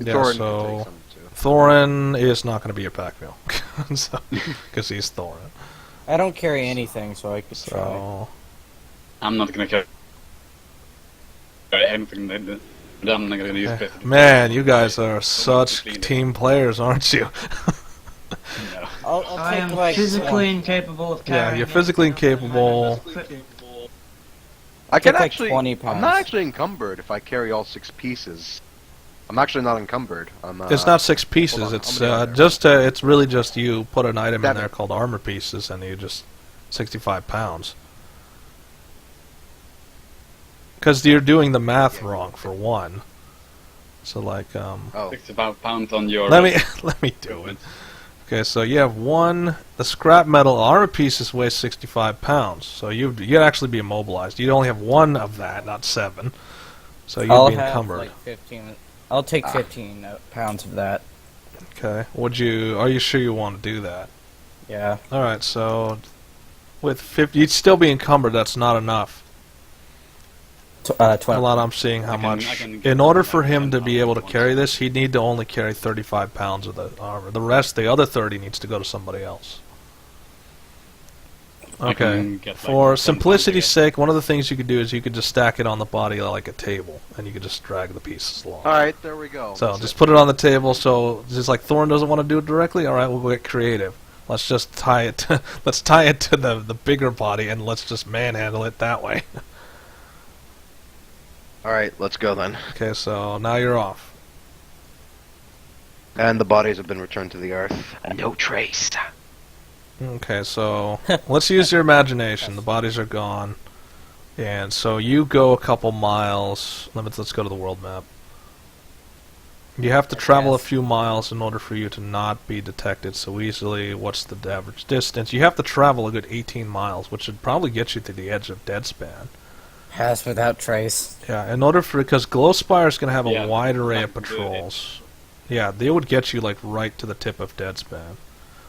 Yeah, Thorin so can take some too. Thorin is not going to be your pack mule, because he's Thorin. I don't carry anything, so I could try. So I'm not gonna carry anything. I'm not gonna use it. man, you guys are such team players, aren't you? No. I'll I take am like physically incapable of carrying. Yeah, you're physically incapable. I can like actually. 20 I'm pounds. not actually encumbered if I carry all 6 pieces. I'm actually not encumbered. It's not 6 pieces. hold on, It's how many are there? it's really just you put an item in 7. there called armor pieces, and you just 65 pounds. Because you're doing the math wrong for one. So like Oh, 65 pounds on your. let me do it. Okay, so you have the scrap metal armor pieces weigh 65 pounds. So you'd actually be immobilized. You'd only have 1 of that, not 7. So you'd I'll be have encumbered. like 15. I'll take 15 pounds of that. Okay. Are you sure you want to do that? Yeah. Alright, so with 50 you'd still be encumbered, that's not enough. 20. A lot I'm seeing how I much. can In order for like him 10 to be able to pounds carry this, he'd need to only carry 35 pounds of the armor. The other 30 needs to go to somebody else. I Okay. can get, like, For 10 simplicity's pounds sake, one of the things you could do is you could just stack it on the body like a table, and you could just drag the pieces along. alright, there we go. So That's just it. put it on the table. So just like Thorin doesn't want to do it directly. All right, we'll get creative. Let's just tie it. Let's tie it to the bigger body, and let's just manhandle it that way. Alright, let's go then. Okay, so now you're off. And the bodies have been returned to the earth. No trace. Okay, so let's use your imagination. The bodies are gone, and so you go a couple miles. Let's go to the world map. You have to travel a few miles in order for you to not be detected so easily. What's the average distance? You have to travel a good 18 miles, which should probably get you to the edge of Deadspan. Pass without trace. Yeah, in order for because Glowspire is going to have a Yeah, wide array of that's good. patrols. Yeah, they would get you like right to the tip of Deadspan,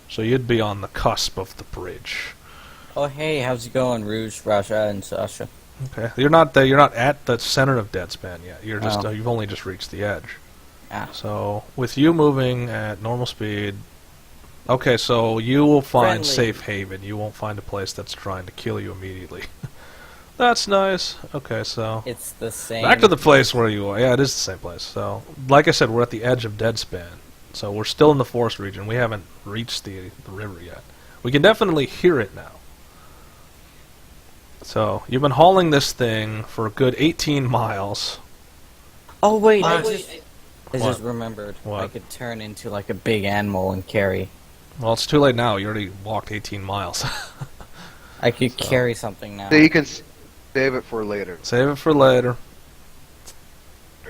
so you'd be on the cusp of the bridge. Oh hey, how's it going, Rouge, Rasha, and Sasha? Okay, you're not there. You're not at the center of Deadspan yet. You're just Oh. you've only just reached the edge. Ah. So with you moving at normal speed, okay, so you will find Friendly. safe haven. You won't find a place that's trying to kill you immediately. That's nice. Okay, so It's the same. back to the place where you are. Yeah, it is the same place. So, like I said, we're at the edge of Deadspan. So we're still in the forest region. We haven't reached the river yet. We can definitely hear it now. So, you've been hauling this thing for a good 18 miles. Oh wait, I What? just What? remembered. What? I could turn into like a big animal and carry. Well, it's too late now. You already walked 18 miles. I could carry something now. So you can save it for later. Save it for later.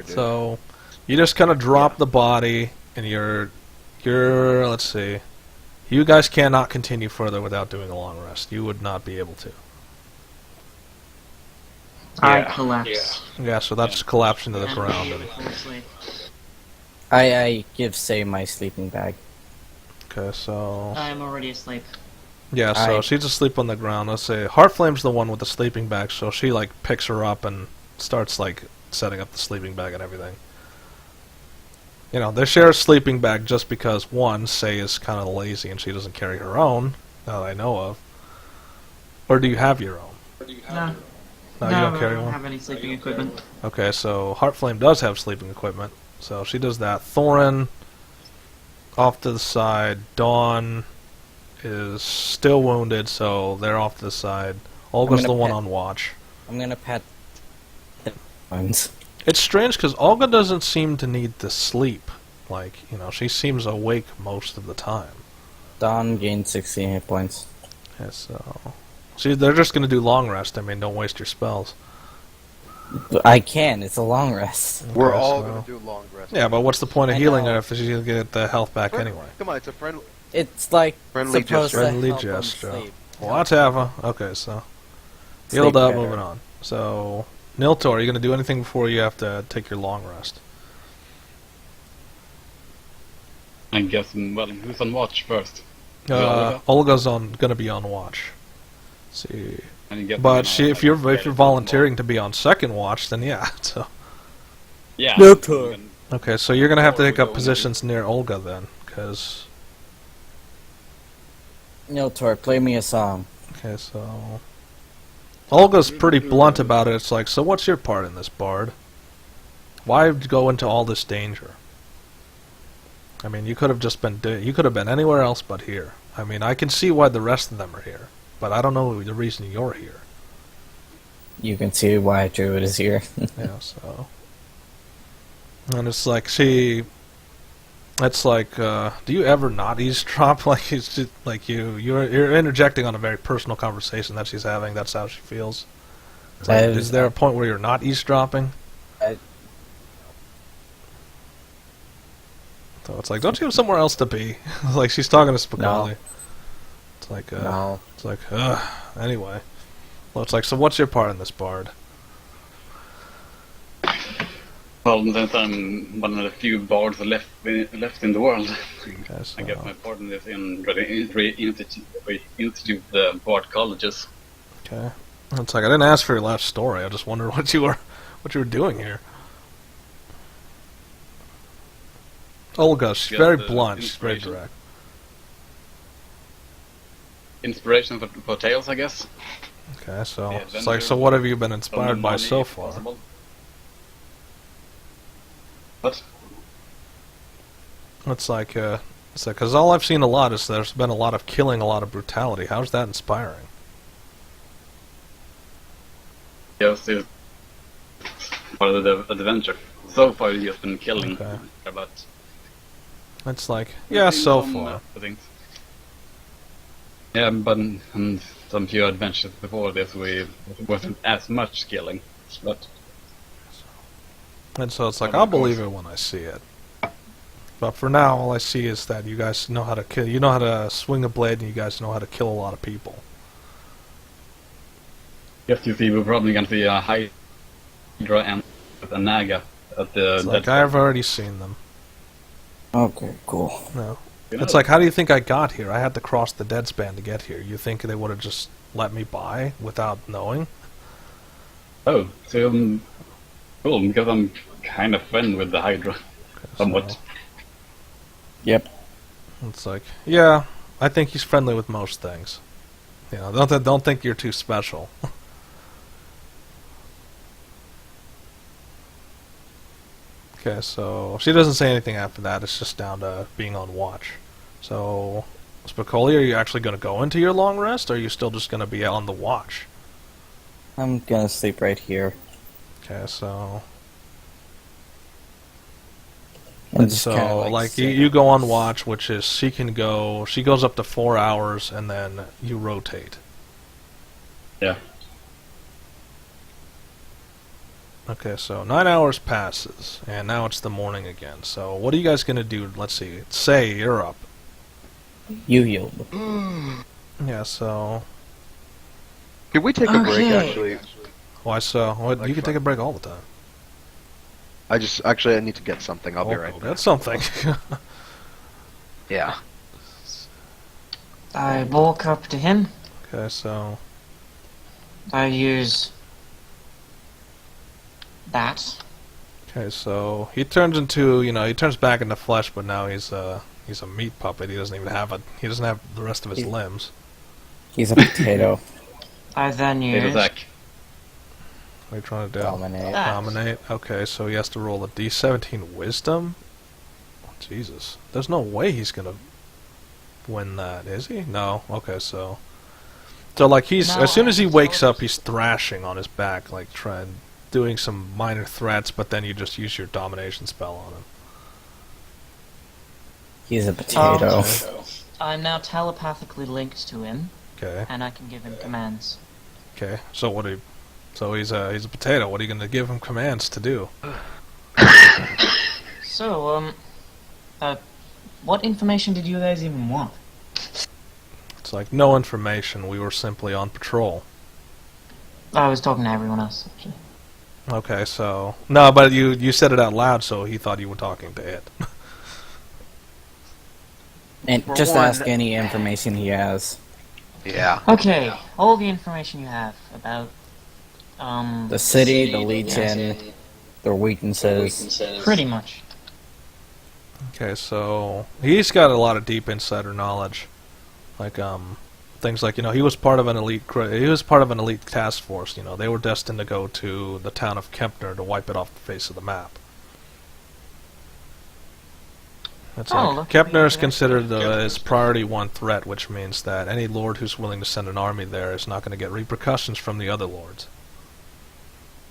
So, you just kind of drop the body, and you're, let's see. You guys cannot continue further without doing a long rest. You would not be able to. I Yeah. collapse. Yeah, so that's collapsing to the ground. And, Fall asleep. I give Say my sleeping bag. okay, so... I am already asleep. Yeah, so I- she's asleep on the ground. Let's say Heartflame's the one with the sleeping bag, so she, like, picks her up and starts, like, setting up the sleeping bag and everything. You know, they share a sleeping bag just because, one, Say is kind of lazy and she doesn't carry her own, that I know of. Or do you have your own? No. No, No, you I don't carry don't one? have any sleeping equipment. Okay, so Heartflame does have sleeping equipment, so she does that. Thorin, off to the side. Dawn is still wounded, so they're off to the side. Olga's the gonna one pet- on watch. I'm gonna pet the ones. It's strange because Olga doesn't seem to need to sleep. Like, you know, she seems awake most of the time. Dawn gained 16 hit points. Yeah, so... See, they're just going to do long rest. I mean, don't waste your spells. But I can. It's a long rest. We're Okay, all so- going to do long rest. Yeah, but what's the point of I healing know. her if she's going to get the health back anyway? Come on, it's a friendly. It's like Friendly supposed gesture. to Friendly help 'em gesture. sleep. Whatever. Okay, so... Sleep Healed up, better. moving on. So, Niltaor, are you going to do anything before you have to take your long rest? I guess, well, who's on watch first? Olga? Olga's going to be on watch. See... And you get But them, if you're volunteering to be on second watch, then yeah. So Yeah. Niltaor. Okay, so you're gonna have to take up positions near Olga then, because... Niltaor, play me a song. Okay, so... Olga's pretty blunt about it. It's like, so what's your part in this, Bard? Why go into all this danger? I mean, you could have just been... you could have been anywhere else but here. I mean, I can see why the rest of them are here, but I don't know the reason you're here. You can see why Druid is here. Yeah, so... And it's like, see... It's like, do you ever not eavesdrop? Like, it's just, like you're interjecting on a very personal conversation that she's having. That's how she feels. It's like, is there a point where you're not eavesdropping? So it's like, don't you have somewhere else to be? Like, she's talking to Spicoli. No. It's like, No. It's like, anyway. Well, it's like, so what's your part in this, Bard? Well, since I'm one of the few bards left in the world, Okay, so, I guess my part in this in institute the bard colleges. okay. It's like, I didn't ask for your last story. I just wondered what you were doing here. Olga, she's very blunt. She's very direct. Inspiration for tales, I guess. Okay, so The it's like, adventure so what have you been From the inspired by money, so if far? possible. What? It's like, because all I've seen a lot is there's been a lot of killing, a lot of brutality. How's that inspiring? Yes, it's part of the adventure. So far, you've just been killing, Okay. but It's like, yeah, so some, far. things. Yeah, but in some few adventures before this, we wasn't as much killing, but And so it's like, I'll believe it when I see it. But for now, all I see is that you guys know how to kill. You know how to swing a blade, and you guys know how to kill a lot of people. yes, you see, we're probably gonna see a Hydra and a Naga at the. It's like, I've already seen them. Okay, cool. No. It's like, how do you think I got here? I had to cross the dead span to get here. You think they would have just let me by without knowing? Oh, so cool, because I'm kind of friend with the Hydra, somewhat. So, Yep. it's like, yeah, I think he's friendly with most things. You know, don't think you're too special. Okay, so she doesn't say anything after that. It's just down to being on watch. So, Spicoli, are you actually going to go into your long rest, or are you still just going to be on the watch? I'm gonna sleep right here. Okay, so... I'm just kinda, So, like, sitting. you go on watch, which is she goes up to 4 hours, and then you rotate. Yeah. Okay, so 9 hours passes, and now it's the morning again. So, what are you guys gonna do? Let's see. Say you're up. You yield. Yeah, so... Could we take a break, Okay. actually? Why so? Well, Like you can take a break all the time. I need to get something. I'll be right back. That's something. Yeah. I walk up to him. Okay, so... I use that. Okay, so he turns into, he turns back into flesh, but now he's a meat puppet. He doesn't have the rest of his limbs. He's a potato. I then Hey, use Zach. What are you trying to do? Dominate. that. Dominate. Okay, so he has to roll a D17 Wisdom. Oh, Jesus, there's no way he's gonna win that, is he? No. Okay, so like No, as soon as he I wakes told up, he's thrashing on his back, like doing some minor threats, but then you just use your domination spell on him. He's a potato. I'm now telepathically linked to him, Okay. and I can give him commands. Okay. So what do you? So he's a potato. What are you gonna give him commands to do? So, what information did you guys even want? It's like no information. We were simply on patrol. I was talking to everyone else, actually. Okay, so no, but you said it out loud, so he thought you were talking to it. And For just one- ask any information he has. Yeah. Okay, all the information you have about, The city, the Legion, their weaknesses. pretty much. Okay, so he's got a lot of deep insider knowledge, like things like he was part of an elite task force. They were destined to go to the town of Kempner to wipe it off the face of the map. It's like Kempner is considered as priority 1 threat, which means that any lord who's willing to send an army there is not going to get repercussions from the other lords.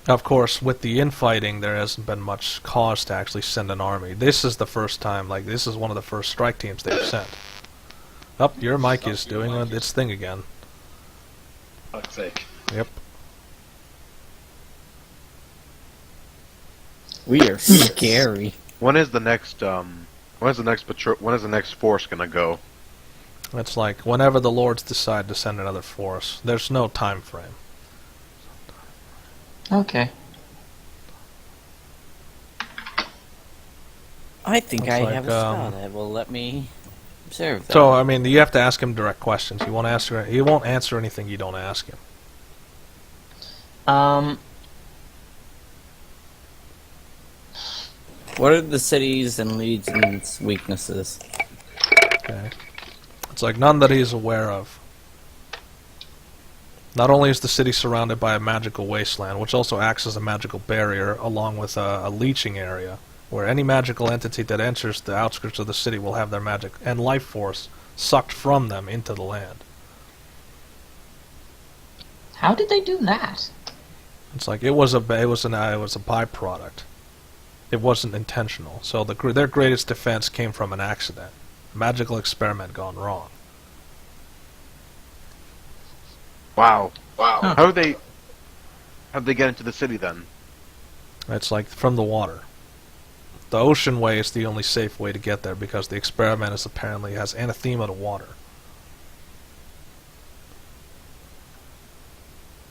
Of course, with the infighting, there hasn't been much cause to actually send an army. This is the first time, this is one of the first strike teams they've sent. Oh, your mic is doing its thing again. Fuck's sake. Yep. We are scary. When is the next force gonna go? It's like whenever the lords decide to send another force. There's no time frame. Okay. I think Looks I like, have a spell that will let me observe that. So, I mean, you have to ask him direct questions. He won't answer anything you don't ask him. What are the cities and legions' weaknesses? Okay. It's like none that he's aware of. Not only is the city surrounded by a magical wasteland, which also acts as a magical barrier, along with a leeching area, where any magical entity that enters the outskirts of the city will have their magic and life force sucked from them into the land. How did they do that? It's like it was a byproduct. It wasn't intentional. So their greatest defense came from an accident, a magical experiment gone wrong. Wow. Huh. How'd they get into the city then? It's like from the water. The ocean way is the only safe way to get there because the experiment apparently has anathema to water.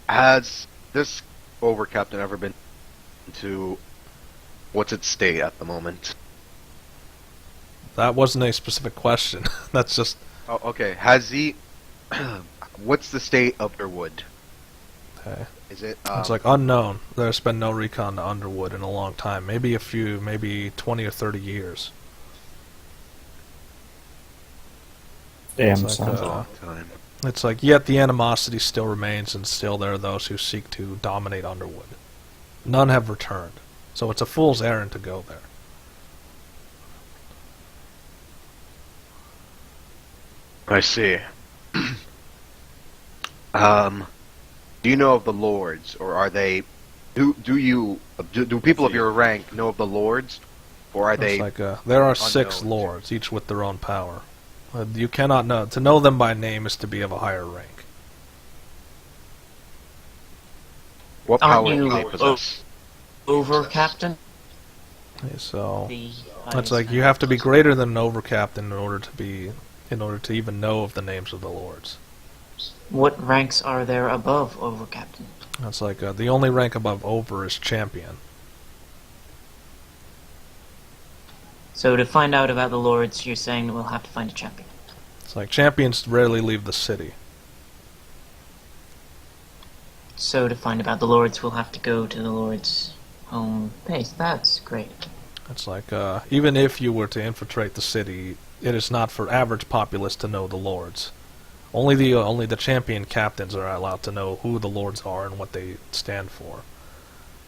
Has this overcaptain ever been to what's its state at the moment? That wasn't a specific question. That's just... Oh, okay. Has he? What's the state of Underwood? Okay. Is it? It's like unknown. There's been no recon to Underwood in a long time. Maybe 20 or 30 years. Damn, It's like, That's a long time. It's like, yet the animosity still remains, and still there are those who seek to dominate Underwood. None have returned, so it's a fool's errand to go there. I see. Do you know of the lords, or are they? Do people of your rank know of the lords, or are It's they? like there are 6 unknown? lords, each with their own power. You cannot know. To know them by name is to be of a higher rank. What Aren't power do you they possess? Over Captain? Okay, so The it's like you have to be greater than an overcaptain in order to even know of the names of the lords. What ranks are there above Over Captain? That's like the only rank above over is champion. So to find out about the lords, you're saying we'll have to find a champion. It's like champions rarely leave the city. So to find about the lords, we'll have to go to the lords' home base. That's great. It's like even if you were to infiltrate the city, it is not for average populace to know the lords. Only the champion captains are allowed to know who the lords are and what they stand for.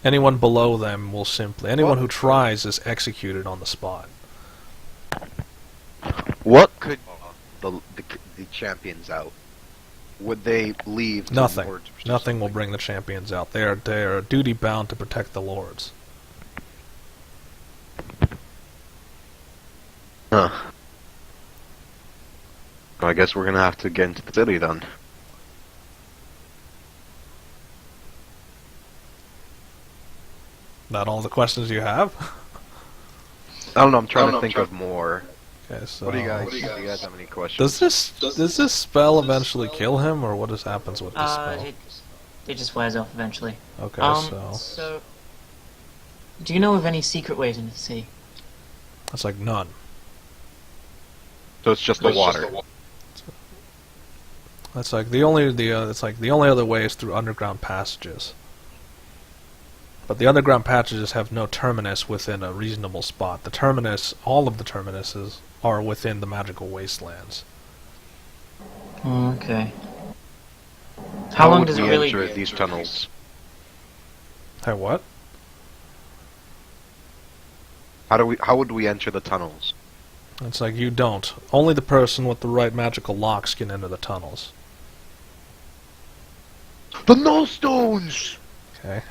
Anyone below them will anyone who tries is executed on the spot. What could the champions out? Would they leave? to Nothing. lords or Nothing will something? bring the champions out. They are duty bound to protect the lords. Huh. Well, I guess we're gonna have to get into the city then. Not all the questions you have. I don't know. I'm trying to think of more. Okay, so What do you guys have any questions? does this spell eventually kill him, or what happens with this spell? It just wears off eventually. Okay, So, do you know of any secret ways into the city? it's like none. So it's just the water. That's like the only other way is through underground passages. But the underground passages have no terminus within a reasonable spot. The terminus, all of the terminuses, are within the magical wastelands. Okay. How long would does it we really enter these tunnels? Hey, what? How would we enter the tunnels? It's like you don't. Only the person with the right magical locks can enter the tunnels. The Nullstones! Okay.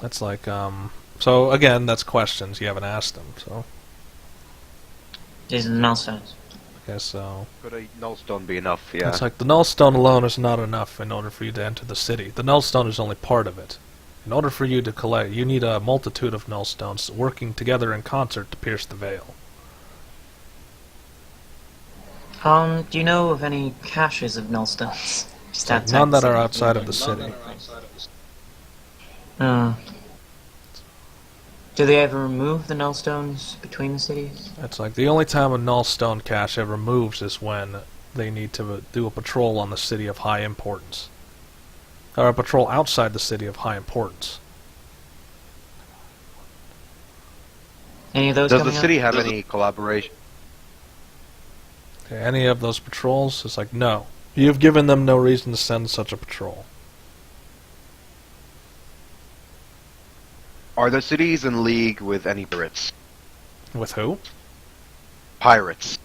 That's like, so again, that's questions. You haven't asked them, so. These are the Nullstones. Okay, so. Could a Nullstone be enough? Yeah. It's like the Nullstone alone is not enough in order for you to enter the city. The Nullstone is only part of it. In order for you to collect, you need a multitude of Nullstones working together in concert to pierce the veil. Do you know of any caches of Nullstones? Just outside None the that are city? outside of the city. Do they ever remove the Nullstones between the cities? It's like the only time a Nullstone cache ever moves is when they need to do a patrol on the city of high importance. Or a patrol outside the city of high importance. Any of those Does the coming up? city have any collaboration? Okay, any of those patrols? It's like, no. You've given them no reason to send such a patrol. Are the cities in league with any pirates? With who? Pirates.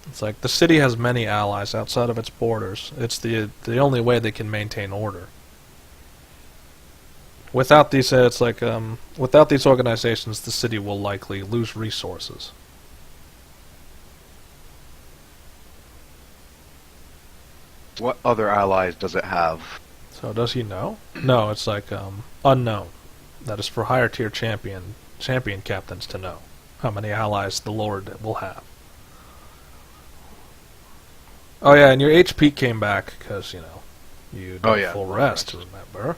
It's like, the city has many allies outside of its borders. It's the only way they can maintain order. Without these, it's like, without these organizations, the city will likely lose resources. What other allies does it have? So does he know? No, it's like, unknown. That is for higher tier champion captains to know how many allies the Lord will have. Oh yeah, and your HP came back because, you know, you did full rest, remember?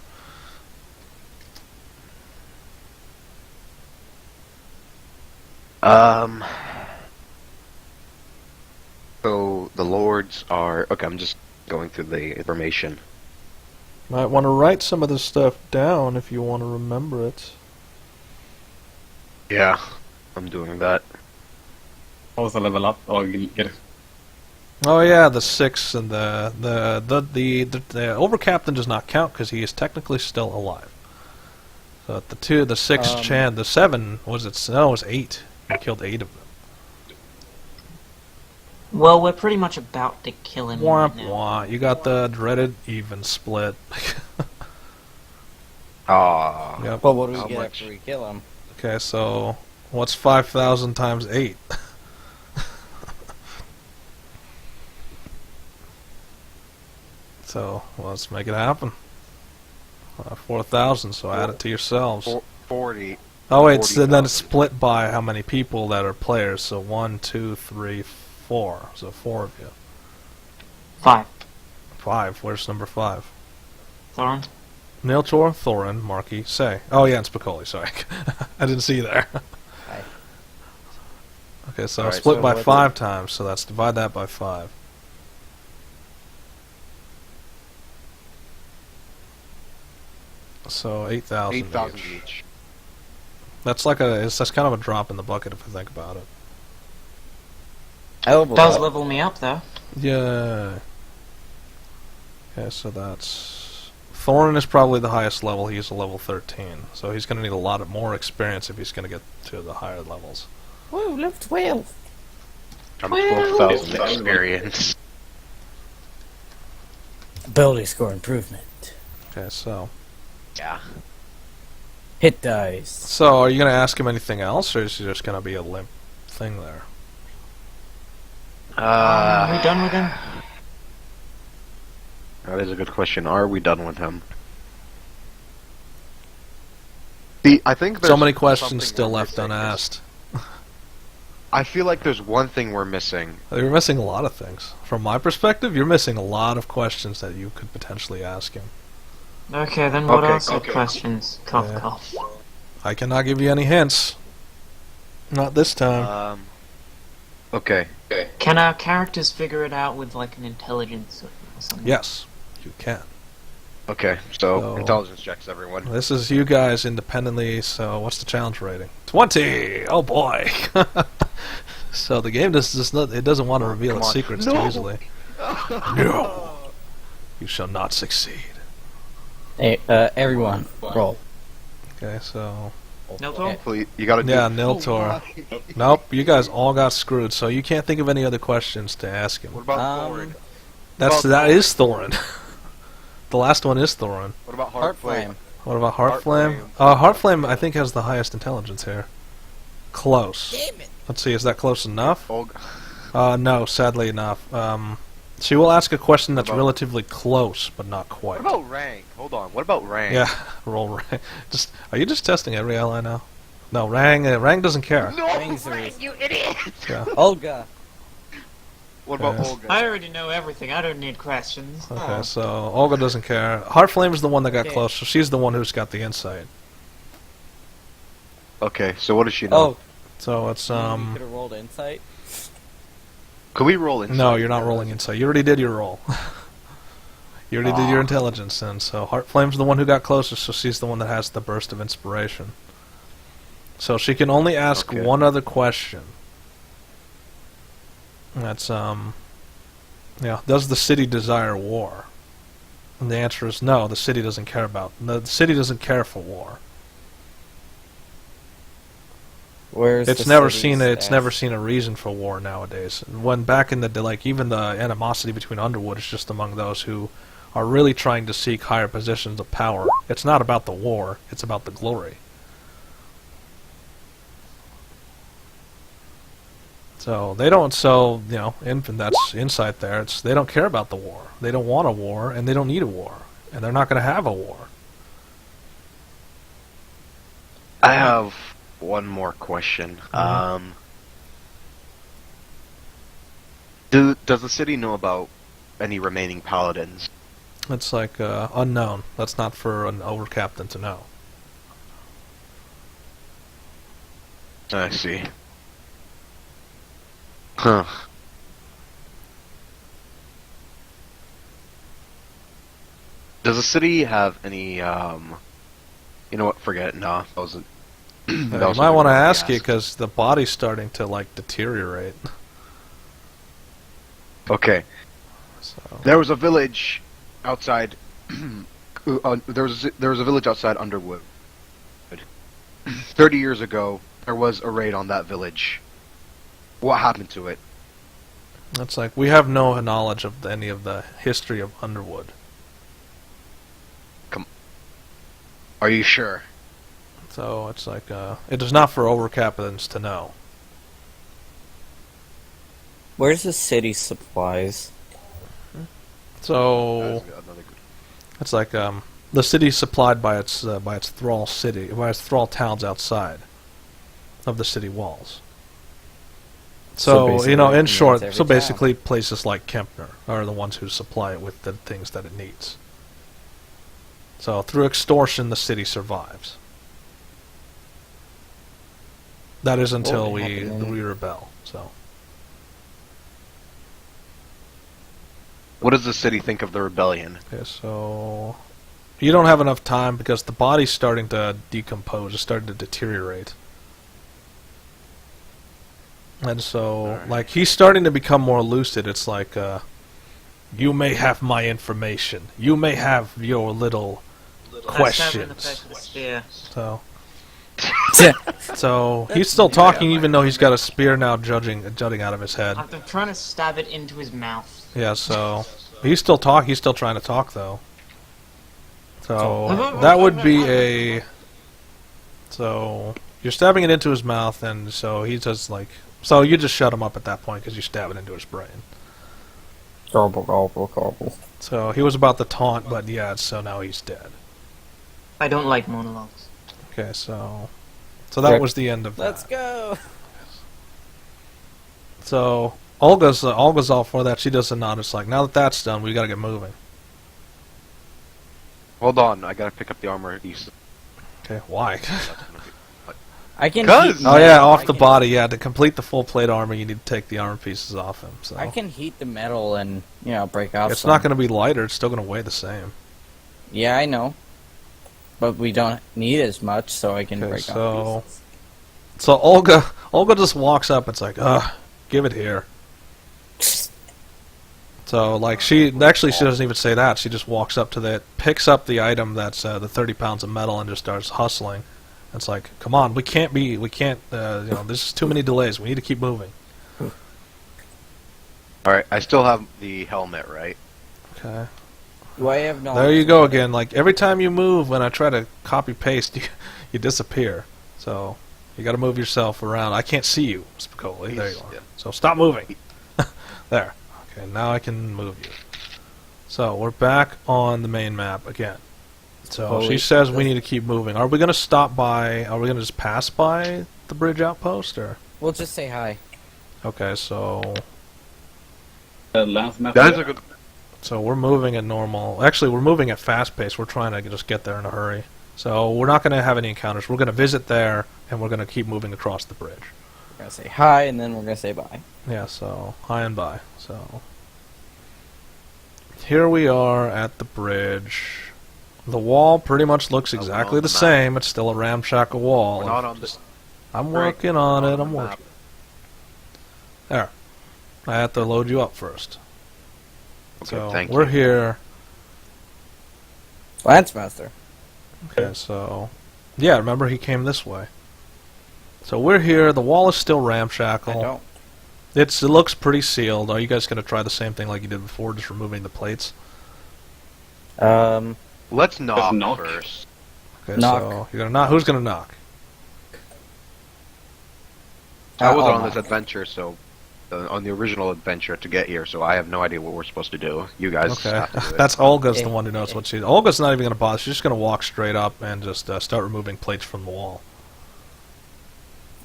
So the lords are... Okay, I'm just going through the information. Might want to write some of this stuff down if you want to remember it. Yeah, I'm doing that. Also level up or get Oh yeah, the 6 and the overcaptain does not count because he is technically still alive. So the 2, the 6 the 7 was it? No, it was 8. You killed 8 of them. Well, we're pretty much about to kill him right Womp now. wah. You got the dreaded even split. Ah. Yep. Well, what do we How get much? after we kill him? Okay, so what's 5,000 times 8? So let's make it happen. 4,000. So add it to yourselves. 40. Oh wait, so then 40,000. it's split by how many people that are players. So 1, 2, 3, 4. So 4 of you. 5. 5. Where's number 5? Thorin? Niltaor, Thorin, Marky, Say. Oh yeah, and Spicoli. Sorry, I didn't see you there. Hi. Okay, so Alright, split so by what 5 times. So that's divide that by 5. So 8,000 8,000 each. each. That's like that's kind of a drop in the bucket if I think about it. I leveled Does up. level me up, though. Yeah. Okay, so that's... Thorin is probably the highest level. He's a level 13. So he's going to need a lot more experience if he's going to get to the higher levels. Woo, level 12. I'm Well- 12,000 experience. Ability score improvement. Okay, so... Yeah. Hit dice. So, are you going to ask him anything else, or is he just going to be a limp thing there? Are we done with him? That is a good question. Are we done with him? See, I think there's So many questions something still we're left missing. unasked. I feel like there's one thing we're missing. You're missing a lot of things. From my perspective, you're missing a lot of questions that you could potentially ask him. Okay, then what Okay, else are okay. questions? Cough, Yeah. cough. I cannot give you any hints. Not this time. Okay. Can our characters figure it out with, like, an intelligence or something? Yes, you can. Okay, so So- intelligence checks, everyone. This is you guys independently, so what's the challenge rating? 20! Oh boy! So the game it doesn't want to reveal come its on. secrets No! too easily. No! You shall not succeed. Hey, everyone, roll. Okay, so... Niltaor? Please, you gotta do Yeah, Niltaor. Nope, you guys all got screwed, so you can't think of any other questions to ask him. What about Thorin? That is Thorin. The last one is Thorin. What about Heart Heartflame? flame. What about Heartflame? Heartflame. Heartflame, I think, has the highest intelligence here. Close. Damn it! Let's see, is that close enough? Olga. No, sadly enough. She will ask a question that's about- relatively close, but not quite. What about rank? Hold on. What about rank? Yeah, roll Rang. Are you just testing every ally now? No, Rang doesn't care. No, Rang's the rank, reason. you idiot! Yeah. Olga. What about Yes. Olga? I already know everything. I don't need questions. Okay, so Olga doesn't care. Heartflame is the one that got Okay. close, so she's the one who's got the insight. Okay, so what does she know? Oh, So it's you could have rolled insight. Can we roll insight? no, you're not rolling insight. You already did your roll. You already did your intelligence, and so Heartflame's the one who got closest, so she's the one that has the burst of inspiration. So she can only ask Okay. one other question. That's does the city desire war? And the answer is no. The city doesn't care about. The city doesn't care for war. Where's It's the never city's seen. It's ass? never seen a reason for war nowadays. When back in the day, like even the animosity between Underwood is just among those who are really trying to seek higher positions of power. It's not about the war. It's about the glory. So they don't. So infant. That's insight there. They don't care about the war. They don't want a war, and they don't need a war, and they're not going to have a war. I have one more question. Does the city know about any remaining paladins? It's like unknown. That's not for an over captain to know. I see. Huh. Does the city have any, you know what, forget it, no, that wasn't... You might want to ask it because the body's starting to like deteriorate. Okay, So there was a village outside, there was a village outside Underwood. 30 years ago, there was a raid on that village. What happened to it? it's like we have no knowledge of any of the history of Underwood. Are you sure? So it's like it is not for over captains to know. Where's the city's supplies? So Another good. it's like the city supplied by its thrall towns outside of the city walls. So basically in it short, needs so every basically places like Kempner are the ones who supply it with the things that it needs. So through extortion, the city survives. That is until What we happened? rebel. So What does the city think of the rebellion? okay, so you don't have enough time because the body's starting to decompose. It's starting to deteriorate. And so, Alright. like, he's starting to become more lucid. It's like, you may have my information. You may have your little I stab her in the face questions. with a spear. So he's still talking, even though he's got a spear now jutting out of his head. I'm trying to stab it into his mouth. Yeah, so he's still He's still trying to talk, though. So that would be a. So you're stabbing it into his mouth, and so he just like. So you just shut him up at that point because you stab it into his brain. Gobble, gobble, gobble. So he was about to taunt, but yeah, so now he's dead. I don't like monologues. Okay, so that Okay. was the end of that. Let's go! So Olga's all for that. She does a nod. It's like, now that that's done, we gotta get moving. Hold on, I gotta pick up the armor piece. Okay, why? I can Cuz- heat Oh yeah, metal. off I the can- body. Yeah, to complete the full plate armor, you need to take the armor pieces off him. So I can heat the metal and, break off it's some. not going to be lighter. It's still going to weigh the same. Yeah, I know. But we don't need as much, so I can Okay, break so off so Olga just walks up. It's like, give it here. pieces. So like she doesn't even say that. She just walks up to that, picks up the item that's the 30 pounds of metal, and just starts hustling. It's like, come on, we can't. There's too many delays. We need to keep moving. Alright, I still have the helmet, right? Okay. Do I have knowledge? There you go again. Like every time you move, when I try to copy paste, you disappear. So you got to move yourself around. I can't see you, Spicoli. There you are. Yeah. So stop moving. There. Okay, now I can move you. So we're back on the main map again. So she says we need to keep moving. Are we going to stop by? Are we going to just pass by the bridge outpost, or? We'll just say hi. Okay, so Lance map. That's a good. so we're moving at normal. Actually, we're moving at fast pace. We're trying to just get there in a hurry. So we're not going to have any encounters. We're going to visit there, and we're going to keep moving across the bridge. We're gonna say hi, and then we're gonna say bye. Yeah, so hi and bye. So here we are at the bridge. The wall pretty much looks we're exactly on the the map. same. It's still a ramshackle wall. We're not on this. I'm Right. working on We're it. on I'm the working. map. There. I have to load you up first. Okay, So thank we're you. here. Lance Master. Okay, so yeah, remember he came this way. So we're here. The wall is still ramshackle. I don't. It looks pretty sealed. Are you guys going to try the same thing like you did before, just removing the plates? Let's knock, knock. first. Okay, Knock. so you're gonna knock. Who's gonna knock? I wasn't I'll on this knock. adventure, so on the original adventure to get here, so I have no idea what we're supposed to do. You guys Okay, have to do it. that's Olga's the one who knows what she. Olga's not even gonna bother. She's just gonna walk straight up and just start removing plates from the wall.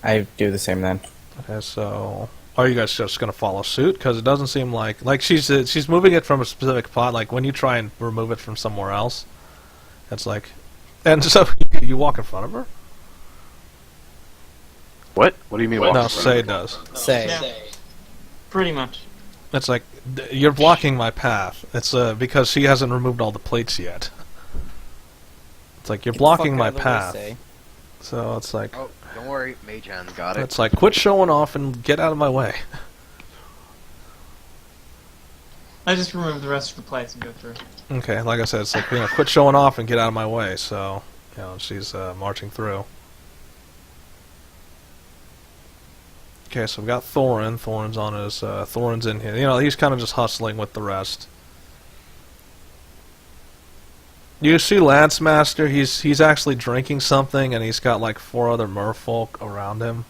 I do the same then. Okay, so are you guys just gonna follow suit? Because it doesn't seem like she's moving it from a specific spot. Like when you try and remove it from somewhere else, it's like, and so you walk in front of her. What? What do you mean? walk No, in front Say of me? does. Say. Yeah. Pretty much. It's like you're blocking my path. It's because she hasn't removed all the plates yet. It's like you're Get the blocking fuck my out of the way, path. Say. So it's like Oh, don't worry, Mage Hand got it. it's like quit showing off and get out of my way. I just remove the rest of the plates and go through. Okay, like I said, it's like quit showing off and get out of my way. So she's marching through. Okay, so we've got Thorin. Thorin's on his. Thorin's in here. He's kind of just hustling with the rest. You see Lance Master, he's actually drinking something, and he's got like 4 other merfolk around him.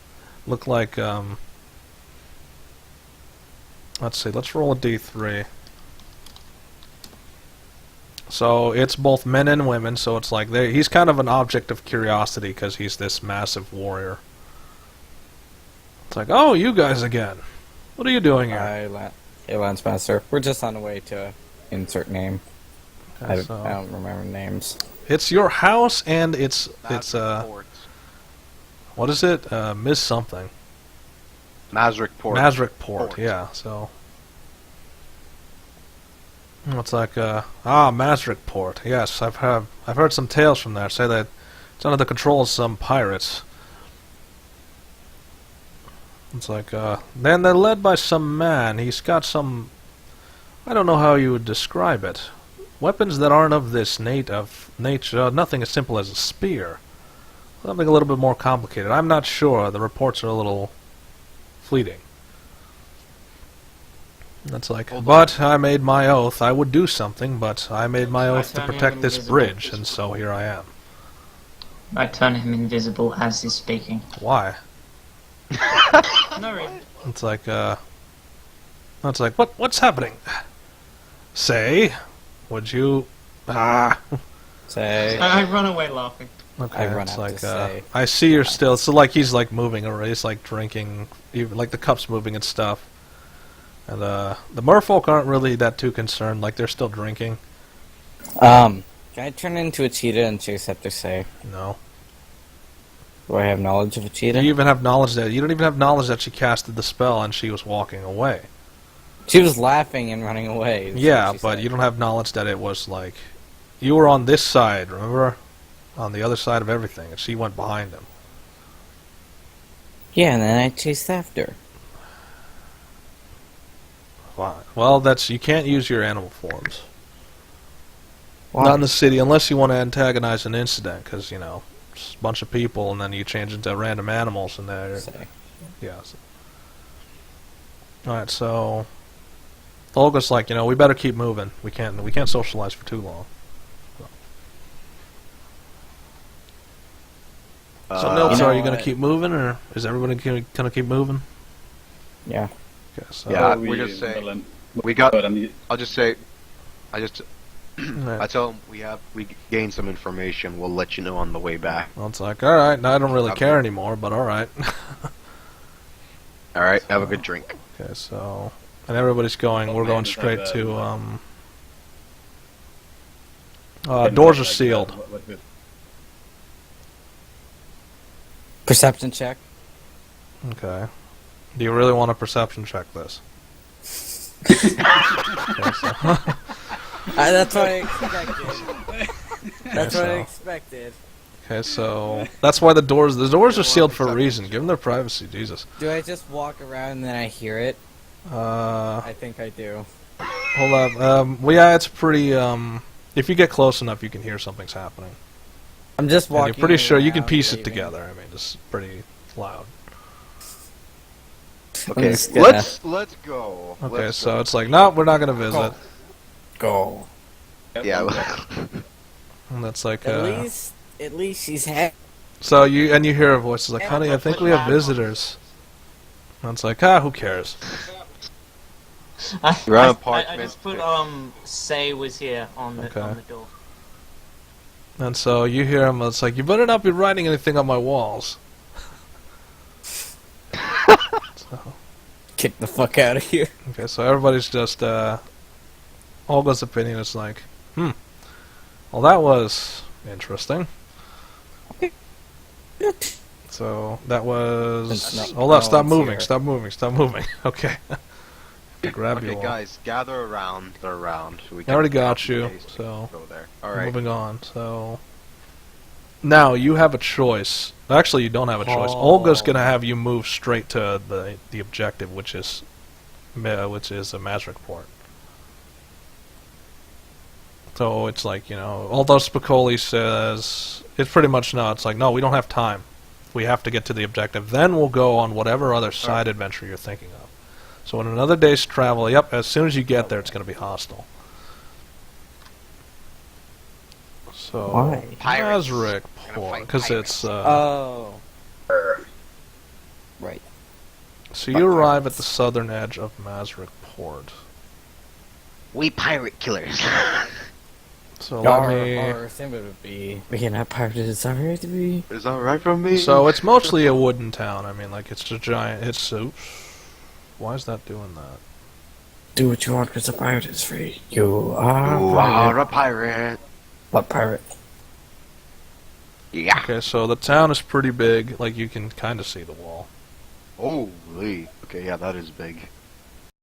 Look like, let's see, let's roll a d3. So it's both men and women, so it's like he's kind of an object of curiosity because he's this massive warrior. It's like, oh, you guys again. What are you doing here? Hey, Lance Master. We're just on the way to insert name. I So, don't remember names. it's your house, and it's Port. what is it? Miss something. Mazric Port. Mazric Port. Port. Yeah. So it's like Mazric Port. Yes, I've heard some tales from there. Say that it's under the control of some pirates. It's like then they're led by some man. He's got some. I don't know how you would describe it. Weapons that aren't of this nature, nothing as simple as a spear. Something a little bit more complicated. I'm not sure. The reports are a little fleeting. That's like, Hold on. but I made my oath. I would do something, but I made my I oath to turn him protect this invisible. bridge, and so here I am. I turn him invisible as he's speaking. Why? No reason. It's like, what's happening? Say, would you? Say. I run away laughing. Okay, I run it's out like to say. I see you're still. So like he's like moving around. He's like drinking, even like the cup's moving and stuff. And the merfolk aren't really that too concerned. Like they're still drinking. Can I turn into a cheetah and chase after Say? No. Do I have knowledge of a Do cheetah? you even have knowledge that you don't even have knowledge that she casted the spell and she was walking away? She was laughing and running away. is Yeah, what she but said. you don't have knowledge that it was like you were on this side, remember? On the other side of everything, and she went behind him. Yeah, and then I chased after. Fine. Well, you can't use your animal forms. Why? Not in the city, unless you want to antagonize an incident, because, you know, it's a bunch of people, and then you change into random animals, and they're... Say. Yeah. Alright, so... Olga's like, you know, we better keep moving. We can't socialize for too long. So, Niltaor, are you going to keep moving, or is everybody going to keep moving? Yeah. Okay, so... Yeah, we're just saying. We got. I'll just say. I tell him we gained some information. We'll let you know on the way back. Well, it's like, alright, I don't really care anymore, but alright. Alright, have a good drink. Okay, so... And everybody's going, we're going straight to, doors are sealed. Perception check. Okay. Do you really want to perception check this? Okay, so That's what I expected. That's what I expected. okay, so that's why the doors are sealed for a reason. Give them their privacy, Jesus. Do I just walk around and then I hear it? I think I do. Hold up. Well, yeah, it's pretty. If you get close enough, you can hear something's happening. I'm just And walking. you're pretty sure you can around piece it waving. together. I mean, it's pretty loud. Okay, just gonna- let's go. Okay, Let's so go. it's like, no, we're not gonna visit. Go. Yeah. And that's like, At least she's happy. so you hear a voice is like, honey, I think we have visitors. And it's like, who cares? You're on I apartment. just put say was here on the door. And so you hear him, it's like, you better not be writing anything on my walls. So, Kick the fuck out of here. okay, so everybody's just, Olga's opinion is like, well, that was interesting. So, that was... Hold up, stop moving, stop moving, stop moving. Okay. Grab you Okay, all. guys, gather around. So we I already can got you, go so... there. All right. Moving on, so... Now, you have a choice. Actually, you don't have a choice. Olga's gonna have you move straight to the objective, which is a Mazric port. So it's like, you know, although Spicoli says... It's pretty much no, it's like, no, we don't have time. We have to get to the objective. Then we'll go on whatever other side adventure you're thinking of. So in another day's travel, yep, as soon as you get there, it's going to be hostile. So, Why? Pirates. Mazric port, because it's... Oh. Right. So you arrive at the southern edge of Mazric port. We pirate killers. So let me... Our symbol would be being a pirate is alright to be. Is that right from me? So it's mostly a wooden town. I mean, like, it's a giant... It's... Oops. Why is that doing that? Do what you want because a pirate is free. You are You are a pirate. What pirate? Yeah. Okay, so the town is pretty big. Like, you can kind of see the wall. Holy. Okay, yeah, that is big.